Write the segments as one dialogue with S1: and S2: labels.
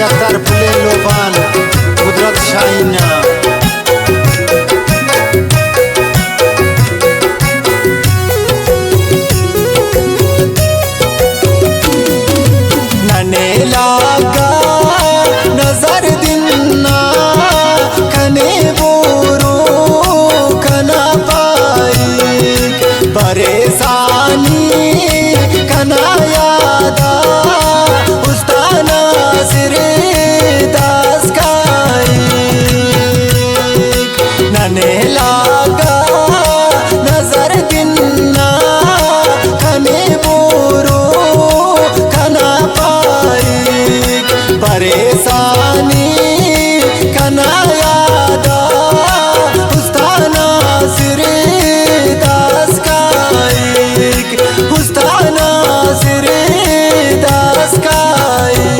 S1: अख्तर फुले लोबान कुदरत शाहीना नने लागा नजर दिन्ना कने बोरो कना पाई परेशानी कना यादा उस्ताना सिरे दास काई नने लागा नजर दिन्ना कने बोरो कना पाई परेशानी कना यादा उस्ताना सिरे दास काई उस्ताना सिरे दास काई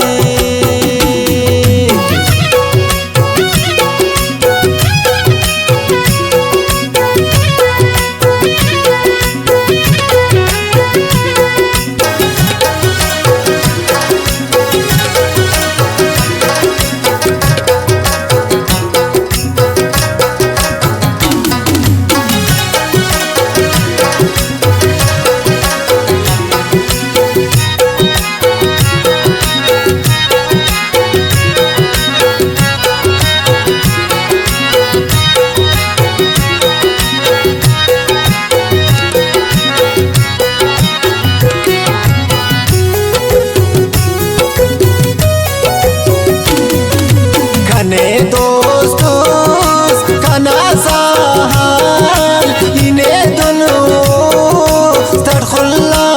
S1: दोस्तों कना साहाल इने दोनों तड़खुल्ला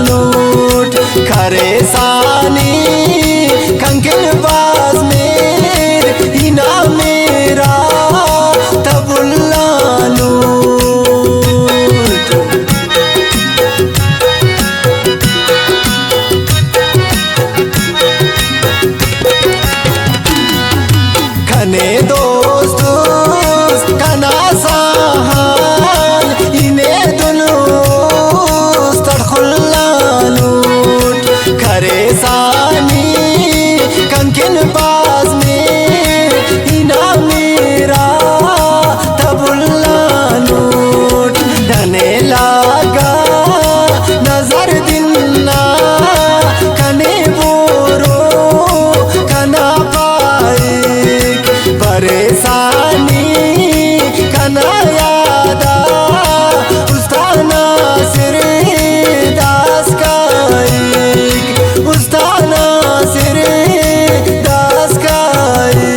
S1: लूट करे सानी कंकिन बाज में इना मेरा तबुल्ला लूट कने दोस्त कना साहाल इने दोनों तड़खुल्ला लूट करे सानी कंकिन बाज में इना मेरा तबुल्ला लूट डने लागा नजर दिन्ना कने बोरो कना परेशानी कना यादा उस्ताना सिरे दास काई उस्ताना सिरे दास काई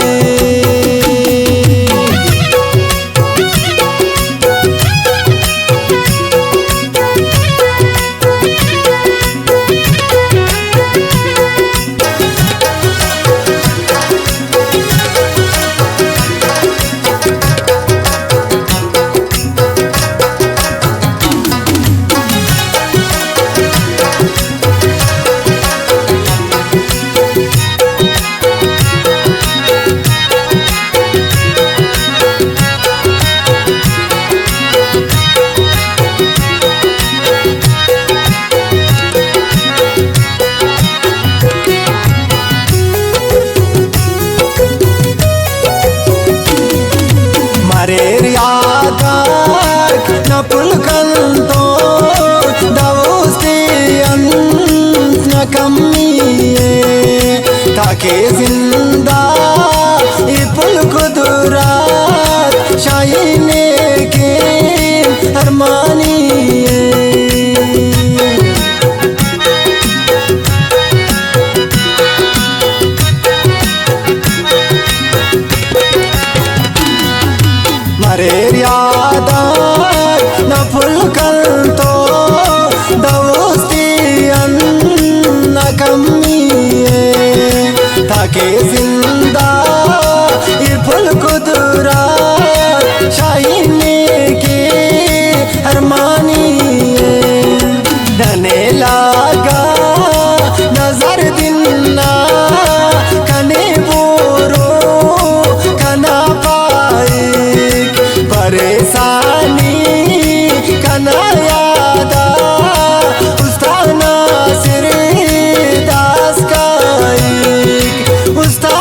S1: न पुलकंतो दवोस्तियन न कमिए ताके जिंदा इपुल कुदरत शाहीने के अरमानिए मरे यादा न पुलकंतो दवोस्तियन न कमिए ताके जिंदा इपुल कुदरत शाहीने के अरमानिए डने लागा नजर दिन्ना कने बोरो कना पाई परेशानी कना यादा उस्ताना सिरे दास काई उस्ताना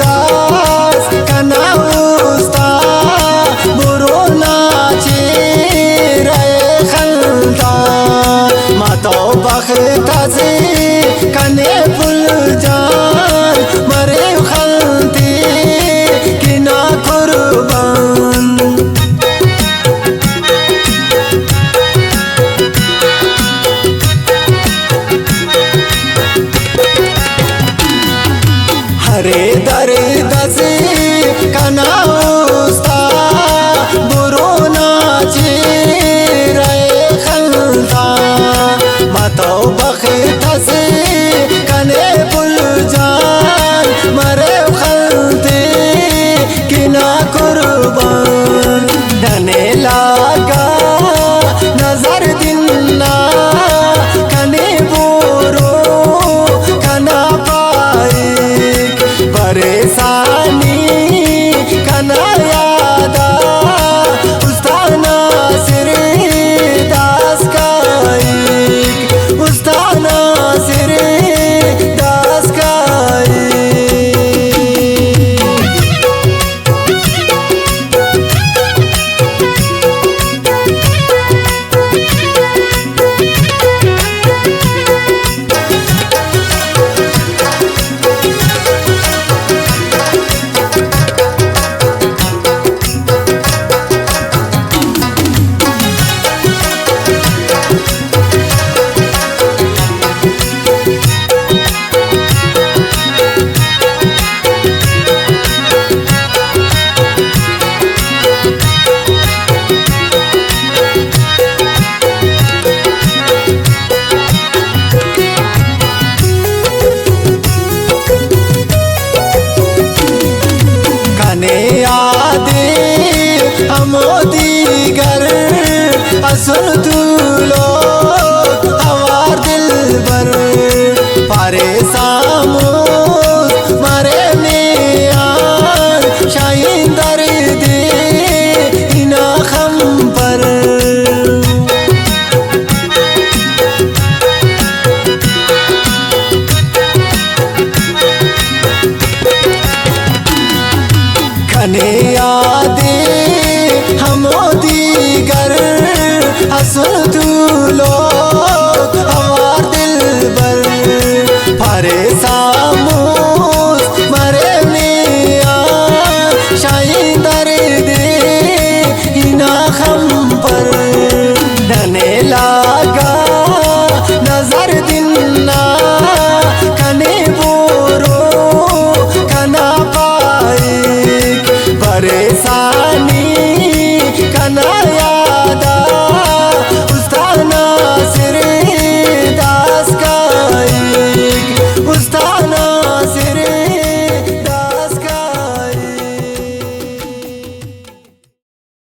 S1: दास कना उस्ता बुरोना चिरे खलता मातो बखताजी कने पुल जान मरे खलती किना कुर्बान हरे दर्द से कना उस्ता बुरोना चिरे खलता मातो बखता से कने पुल जान मरे खलते किना कुर्बान डने लागा नजर दिन्ना कने बोरो कना परेशानी कना यादा उस्ताना सिर दास काइक उस्ताना सिर दास काइक यादे हमोदी गर असुर तुलो हवार दिल बर पारे सामो मारे नियान शाइन दर्दे इना खम पर कने यादे हमोदी गर हसन तुलो